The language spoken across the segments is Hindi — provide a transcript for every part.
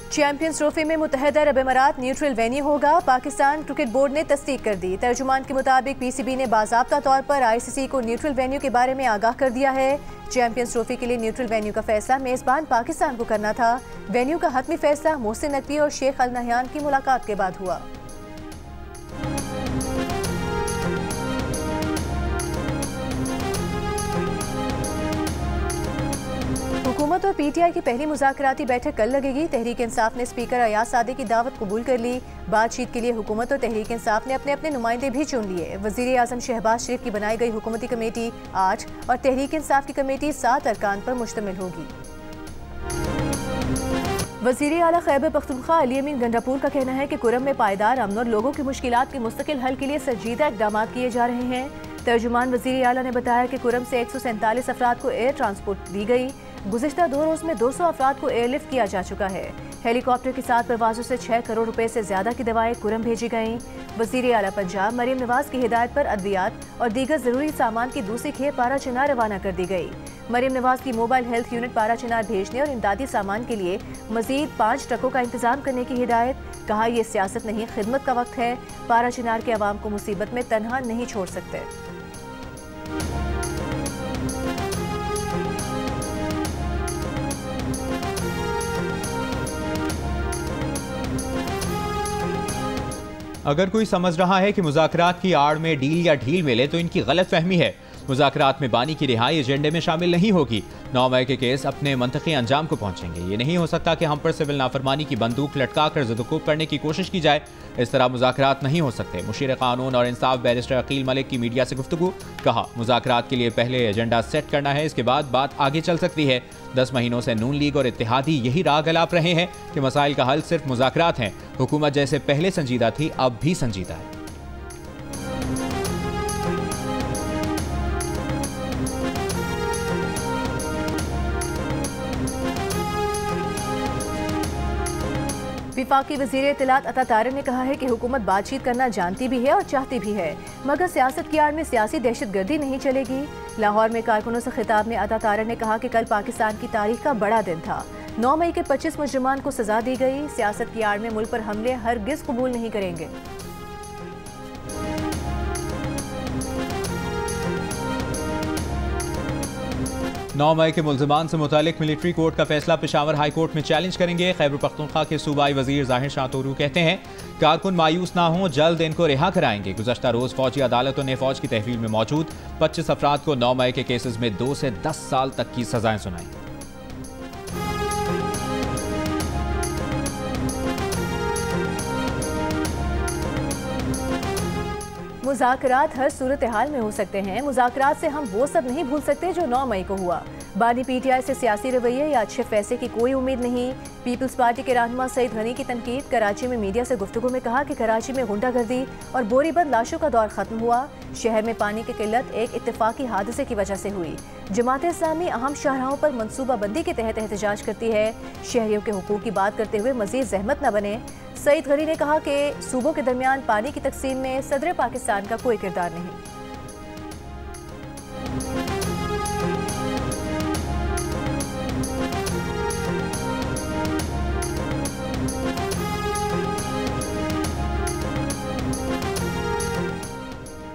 चैंपियंस ट्रॉफी में मुत्तहदा अरब अमारात न्यूट्रल वेन्यू होगा, पाकिस्तान क्रिकेट बोर्ड ने तस्दीक कर दी। तर्जुमान के मुताबिक पीसीबी ने बाज़ाब्ता तौर पर आईसीसी को न्यूट्रल वेन्यू के बारे में आगाह कर दिया है। चैंपियंस ट्रॉफी के लिए न्यूट्रल वेन्यू का फैसला मेज़बान पाकिस्तान को करना था। वेन्यू का हतमी फैसला मोहसिन नकवी और शेख अल नहयान की मुलाकात के बाद हुआ। हुकूमत और पीटीआई की पहली मुज़ाकराती बैठक कल लगेगी। तहरीक इंसाफ ने स्पीकर अयाज सादी की दावत कबूल कर ली। बातचीत के लिए हुकूमत और तहरीक इंसाफ ने अपने अपने नुमाइंदे भी चुन लिए। वज़ीर आज़म शहबाज शरीफ की बनाई गई हुकूमती कमेटी 8 और तहरीक इंसाफ की कमेटी 7 अरकान पर मुश्तमिल होगी। वज़ीर आला खैबर पख्तूनख्वा अली अमीन गंडापुर का कहना है कि कुरम में पायदार अमन और लोगों की मुश्किलात के मुस्तकिल हल के लिए संजीदा इक़दाम किए जा रहे हैं। तर्जुमान वज़ीर आला ने बताया कि कुरम से 147 अफराद को एयर ट्रांसपोर्ट दी गई। गुज़िश्ता 2 रोज़ में 200 अफराद को एयरलिफ्ट किया जा चुका है। हेलीकॉप्टर के साथ परवाज़ों से 6 करोड़ रुपए से ज़्यादा की दवाएं कुरम भेजी गईं। वज़ीर आला पंजाब मरीम नवाज की हिदायत पर अद्वियात और दीगर ज़रूरी सामान की दूसरी खेप पारा चिनार रवाना कर दी गई। मरीम नवाज की मोबाइल हेल्थ यूनिट पारा चिनार भेजने और इमदादी सामान के लिए मज़ीद 5 ट्रकों का इंतजाम करने की हिदायत। कहा, यह सियासत नहीं, खिदमत का वक्त है। पारा चिनार के अवाम को मुसीबत में तनहा नहीं छोड़ सकते। अगर कोई समझ रहा है कि मुज़ाकरात की आड़ में डील या ढील मिले तो इनकी गलत फहमी है। मुज़ाकरात में बानी की रिहाई एजेंडे में शामिल नहीं होगी। 9 मई के केस अपने मंतकी अंजाम को पहुंचेंगे। ये नहीं हो सकता कि हम पर सिविल नाफरमानी की बंदूक लटका कर ज़दुकूब करने की कोशिश की जाए। इस तरह मुज़ाकरात नहीं हो सकते। मुशीर कानून और इंसाफ बैरिस्टर अकील मलिक की मीडिया से गुफ्तगू। कहा, मुज़ाकरात के लिए पहले एजेंडा सेट करना है, इसके बाद बात आगे चल सकती है। 10 महीनों से नून लीग और इत्तेहादी यही राग अलाप रहे हैं कि मसाइल का हल सिर्फ मुज़ाकरात हैं। हुकूमत जैसे पहले संजीदा थी, अब भी संजीदा है। विफाकी वज़ीर इत्तलात अता तारर ने कहा है कि हुकूमत बातचीत करना जानती भी है और चाहती भी है, मगर सियासत की आड़ में सियासी दहशतगर्दी नहीं चलेगी। लाहौर में कारकुनों से खिताब में अता तारर ने कहा कि कल पाकिस्तान की तारीख का बड़ा दिन था। 9 मई के 25 मुजरिमान को सजा दी गई। सियासत की आड़ में मुल्क पर हमले हरगिज़ कबूल नहीं करेंगे। 9 मई के मुल्ज़िमान से मुतालिक मिलिट्री कोर्ट का फैसला पेशावर हाई कोर्ट में चैलेंज करेंगे। खैबर पख्तूनख्वा के सूबाई वजीर ज़ाहिर शाह तोरू कहते हैं, कारकुन मायूस ना हों, जल्द इनको रिहा कराएंगे। गुज़श्ता रोज़ फौजी अदालतों ने फौज की तहवील में मौजूद 25 अफराद को 9 मई के केसेस में 2 से 10 साल तक की सजाएं सुनाई। मुज़ाकरात हर सूरत हाल में हो सकते हैं। मुज़ाकरात से हम वो सब नहीं भूल सकते जो 9 मई को हुआ। बानी पीटीआई से सियासी रवैये या अच्छे फैसले की कोई उम्मीद नहीं। पीपल्स पार्टी के रहनुमा सईद गनी की तनकीद। कराची में मीडिया से गुफ्तगू में कहा कि कराची में गुंडागर्दी और बोरीबंद लाशों का दौर खत्म हुआ। शहर में पानी की किल्लत एक इत्तेफाकी हादसे की वजह से हुई। जमात इस्लामी अहम शाहराहों पर मनसूबाबंदी के तहत एहतजाज करती है। शहरियों के हुकूक की बात करते हुए मजीद जहमत न बने। सईद गनी ने कहा कि सूबों के दरमियान पानी की तकसीम में सदर पाकिस्तान का कोई किरदार नहीं।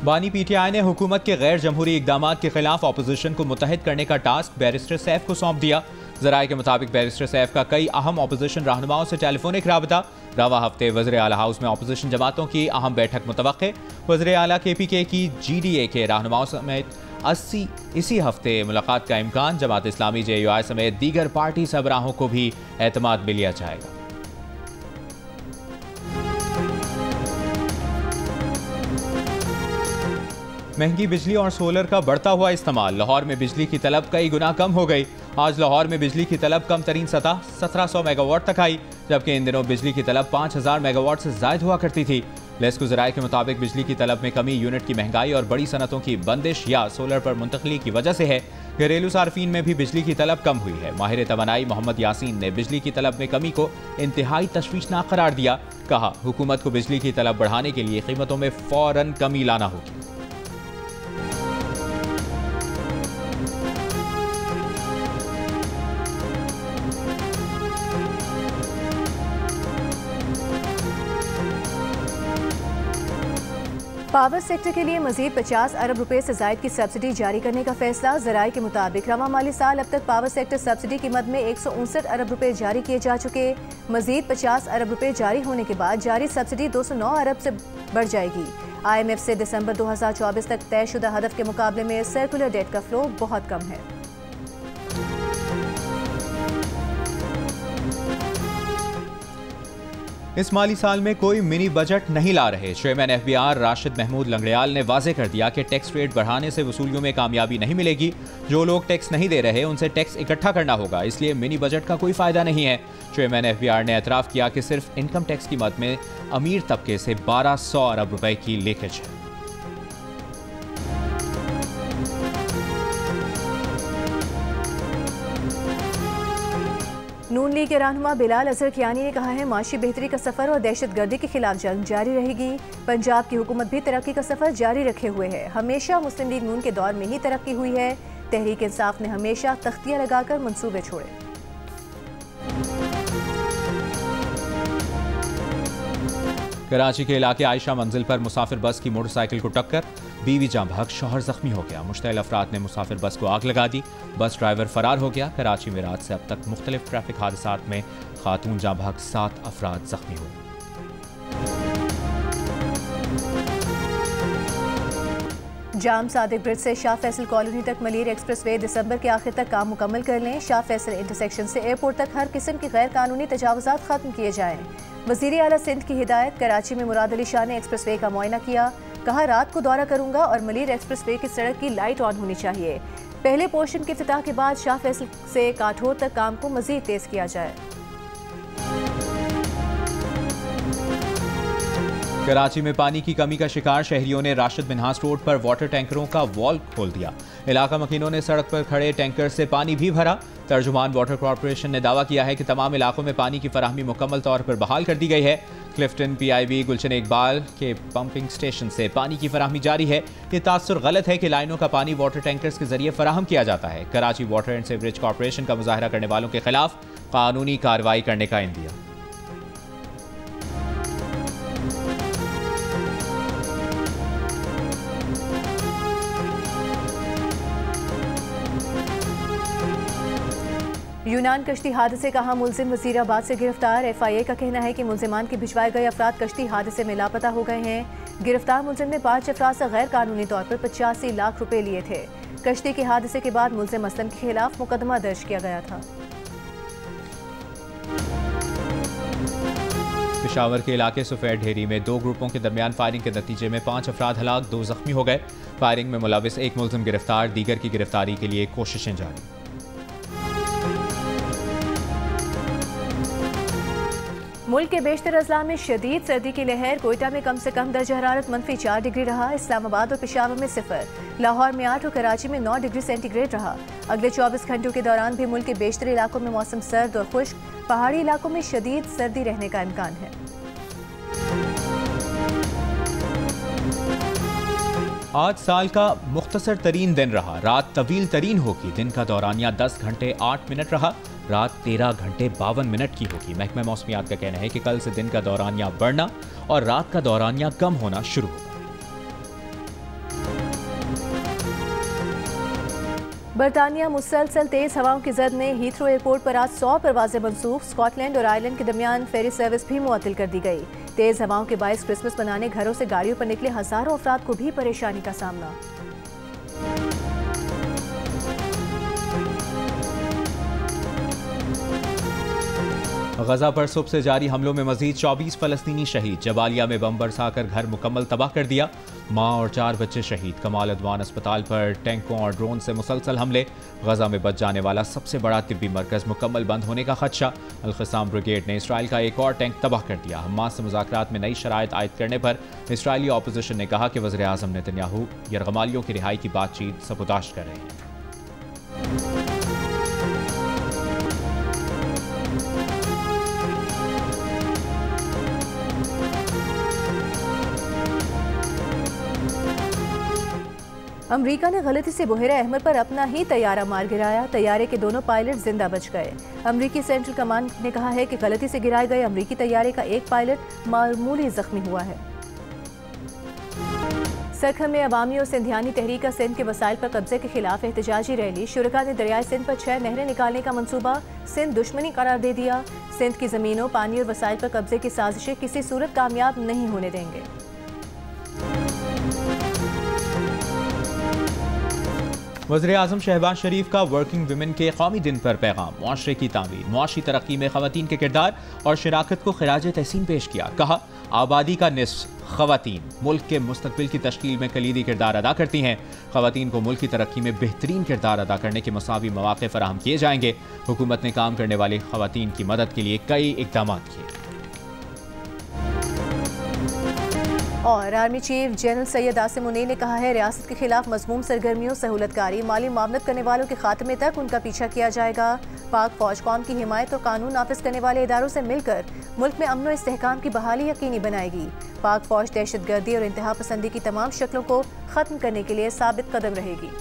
बानी पीटीआई ने हुकूमत के गैर जमहूरी इकदाम के खिलाफ अपोजिशन को मुत्तहिद करने का टास्क बैरिस्टर सैफ को सौंप दिया। ज़राए के मुताबिक बैरिस्टर सैफ का कई अहम अपोजिशन रहनुमाओं से टेलीफोनिक राबता। रवा हफ्ते वज़ीर आला हाउस में अपोजिशन जमातों की अहम बैठक मुतवक्के। वज़ीर आला KPK की GDA के रहनुमाओं समेत 80 इसी हफ्ते मुलाकात का इम्कान। जमात इस्लामी JUI समेत दीगर पार्टी सरबराहों को भी एतमाद में लिया जाएगा। महंगी बिजली और सोलर का बढ़ता हुआ इस्तेमाल। लाहौर में बिजली की तलब कई गुना कम हो गई। आज लाहौर में बिजली की तलब कम तरीन सतह 1700 मेगावाट तक आई, जबकि इन दिनों बिजली की तलब 5000 मेगावाट से ज़ायद हुआ करती थी। लेस्को ज़राए के मुताबिक बिजली की तलब में कमी यूनिट की महंगाई और बड़ी सनतों की बंदिश या सोलर पर मुंतकली की वजह से है। घरेलू सार्फिन में भी बिजली की तलब कम हुई है। माहिर तवानाई मोहम्मद यासीन ने बिजली की तलब में कमी को इंतहाई तशवीशनाक करार दिया। कहा, हुकूमत को बिजली की तलब बढ़ाने के लिए कीमतों में फौरन कमी लाना होगी। पावर सेक्टर के लिए मजीद 50 अरब रुपए से जायद की सब्सिडी जारी करने का फैसला। ज़राए के मुताबिक रवा माली साल अब तक पावर सेक्टर सब्सिडी की मद में 159 अरब रुपए जारी किए जा चुके। मजीद 50 अरब रुपए जारी होने के बाद जारी सब्सिडी 209 अरब से बढ़ जाएगी। IMF से दिसंबर 2024 तक तयशुदा हदफ के मुकाबले में सर्कुलर डेट का फ्लो बहुत कम है। इस माली साल में कोई मिनी बजट नहीं ला रहे। चेयरमैन FBR राशिद महमूद लंगड़ियाल ने वाजे कर दिया कि टैक्स रेट बढ़ाने से वसूलियों में कामयाबी नहीं मिलेगी। जो लोग टैक्स नहीं दे रहे उनसे टैक्स इकट्ठा करना होगा, इसलिए मिनी बजट का कोई फायदा नहीं है। चेयरमैन FBR ने एतराफ़ किया कि सिर्फ इनकम टैक्स की मद में अमीर तबके से 1200 अरब रुपए की लीकेज है। नून लीग के रहनुमा बिलाल अजहर कियानी ने कहा है माशी बेहतरी का सफर और दहशतगर्दी के खिलाफ जंग जारी रहेगी। पंजाब की हुकूमत भी तरक्की का सफर जारी रखे हुए है। हमेशा मुस्लिम लीग नून के दौर में ही तरक्की हुई है। तहरीक इंसाफ ने हमेशा तख्तियां लगाकर मंसूबे छोड़े। कराची के इलाके आयशा मंजिल पर मुसाफिर बस की मोटरसाइकिल को टक्कर, बीवी जाँ बहक, शौहर जख्मी हो गया। मुश्तइल अफराद ने मुसाफिर बस को आग लगा दी, बस ड्राइवर फरार हो गया। कराची में रात से अब तक मुख्तलिफ ट्रैफिक हादसात में खातून जाँ बहक, 7 अफराद जख्मी हुए। जाम सादिक ब्रिज से शाह फैसल कॉलोनी तक मलीर एक्सप्रेसवे दिसंबर के आखिर तक काम मुकम्मल कर लें। शाह फैसल इंटरसेक्शन से एयरपोर्ट तक हर किस्म की गैर कानूनी तजावुज़ात खत्म किए जाएं। वज़ीर आला सिंध की हिदायत। कराची में मुराद अली शाह ने एक्सप्रेसवे का मुआयना किया, कहा रात को दौरा करूंगा और मलीर एक्सप्रेसवे की सड़क की लाइट ऑन होनी चाहिए। पहले पोर्शन के इफ्तिताह के बाद शाह फैसल से काठोर तक काम को मजीद तेज किया जाए। कराची में पानी की कमी का शिकार शहरियों ने राशिद मिन्हास रोड पर वाटर टैंकरों का वॉल खोल दिया। इलाका मकीनों ने सड़क पर खड़े टैंकर से पानी भी भरा। तर्जुमान वाटर कॉरपोरेशन ने दावा किया है कि तमाम इलाकों में पानी की फराहमी मुकम्मल तौर पर बहाल कर दी गई है। क्लिफ्टन, PIB, गुलशन इकबाल के पंपिंग स्टेशन से पानी की फराहमी जारी है। ये तासुर गलत है कि लाइनों का पानी वाटर टैंकर्स के जरिए फराहम किया जाता है। Karachi water and sewerage corporation का मुजाहरा करने वालों के खिलाफ कानूनी कार्रवाई करने का इंदिया। यूनान कश्ती हादसे का मुलजिम वजीराबाद से गिरफ्तार। FIA का कहना है कि मुलजिमान के भिजवाए गए अफराद कश्ती हादसे में लापता हो गए हैं। गिरफ्तार मुलजिम ने 5 अफराद से गैर कानूनी तौर पर 85 लाख रुपए लिए थे। कश्ती के हादसे के बाद मुलजिम असलम के खिलाफ मुकदमा दर्ज किया गया था। पेशावर के इलाके सफेद ढेरी में 2 ग्रुपों के दरमियान फायरिंग के नतीजे में 5 अफराद हलाक, 2 जख्मी हो गए। फायरिंग में मुलविस एक मुलजिम गिरफ्तार, दीगर की गिरफ्तारी के लिए कोशिशें जारी। मुल्क के बेशतर अजला में शदीद सर्दी की लहर। कोयटा में कम से कम दर्जा हरारत -4 डिग्री रहा। इस्लामाबाद और पेशावर में 0, लाहौर में 8 और कराची में 9 डिग्री सेंटीग्रेड रहा। अगले 24 घंटों के दौरान भी मुल्क के बेशतर इलाकों में मौसम सर्द और खुश्क, पहाड़ी इलाकों में शदीद सर्दी रहने का इम्कान है। आज साल का मुख्तसर तरीन दिन रहा। रात तवील तरीन होगी। दिन का दौरानिया 10 घंटे 8 मिनट रहा। रात 13 घंटे 52 मिनट की होगी। महकमा मौसमियात का कहना है कि कल से दिन का दौरानिया बढ़ना और रात का दौरानिया कम होना शुरू होगा। बरतानिया मुसलसल तेज हवाओं की जद में हीथ्रो एयरपोर्ट पर आज 100 परवाजें मनसूख। स्कॉटलैंड और आयरलैंड के दरमियान फेरी सर्विस भी मुअत्तल कर दी गई। तेज हवाओं के बायस क्रिसमस मनाने घरों से गाड़ियों पर निकले हजारों अफराद को भी परेशानी का सामना। गजा पर सुबह से जारी हमलों में मजीद 24 फलस्तीनी शहीद। जबालिया में बम बरसाकर घर मुकम्मल तबाह कर दिया। माँ और 4 बच्चे शहीद। कमाल अदवान अस्पताल पर टैंकों और ड्रोन से मुसलसल हमले। गजा में बच जाने वाला सबसे बड़ा तिब्बी मरकज मुकम्मल बंद होने का खदशा। अल-क़िसाम ब्रिगेड ने इसराइल का एक और टैंक तबाह कर दिया। हमास से मुज़ाकरात में नई शराइत आयद करने पर इसराइली अपोजिशन ने कहा कि वज़ीर आज़म नेतन्याहू यरगमालियों की रिहाई की बातचीत सबूताश कर रहे हैं। अमरीका ने गलती से बुहेरा अहमद पर अपना ही तैयारा मार गिराया। तैयारे के दोनों पायलट जिंदा बच गए। अमरीकी सेंट्रल कमांड ने कहा है कि गलती से गिराए गए अमरीकी तैयारे का एक पायलट मामूली जख्मी हुआ है। सरखम में अवामी और सिंधियानी तहरीक सिंध के वसाइल पर कब्जे के खिलाफ एहतजाजी रैली। शुरका ने दरियाए सिंध पर 6 नहरें निकालने का मंसूबा सिंध दुश्मनी करार दे दिया। सिंध की ज़मीनों, पानी और वसाइल पर कब्जे की साजिशें किसी सूरत कामयाब नहीं होने देंगे। वज़ीर-ए-आज़म शहबाज शरीफ का वर्किंग वुमेन के कौमी दिन पर पैगाम। मुआशरे की तामीर, मुआशी तरक्की में ख़वातीन के किरदार और शराकत को खिराज तहसीन पेश किया। कहा, आबादी का निस्फ ख़वातीन मुल्क के मुस्तकबिल की तश्कील में कलीदी किरदार अदा करती हैं। ख़वातीन को मुल्क की तरक्की में बेहतरीन किरदार अदा करने के मुसावी मौक़े फराहम किए जाएंगे। हुकूमत ने काम करने वाली ख़वातीन की मदद के लिए कई इक़दाम किए। और army chief general Syed Asim Munir ने कहा है, रियासत के खिलाफ मज़मूम सरगर्मियों, सहूलतकारी, माली मामलत करने वालों के खात्मे तक उनका पीछा किया जाएगा। पाक फौज कौम की हिमायत और कानून नाफिज करने वाले इदारों से मिलकर मुल्क में अमन और इस्तेहकाम की बहाली यकीनी बनाएगी। पाक फौज दहशतगर्दी और इंतहा पसंदी की तमाम शक्लों को ख़त्म करने के लिए साबित कदम रहेगी।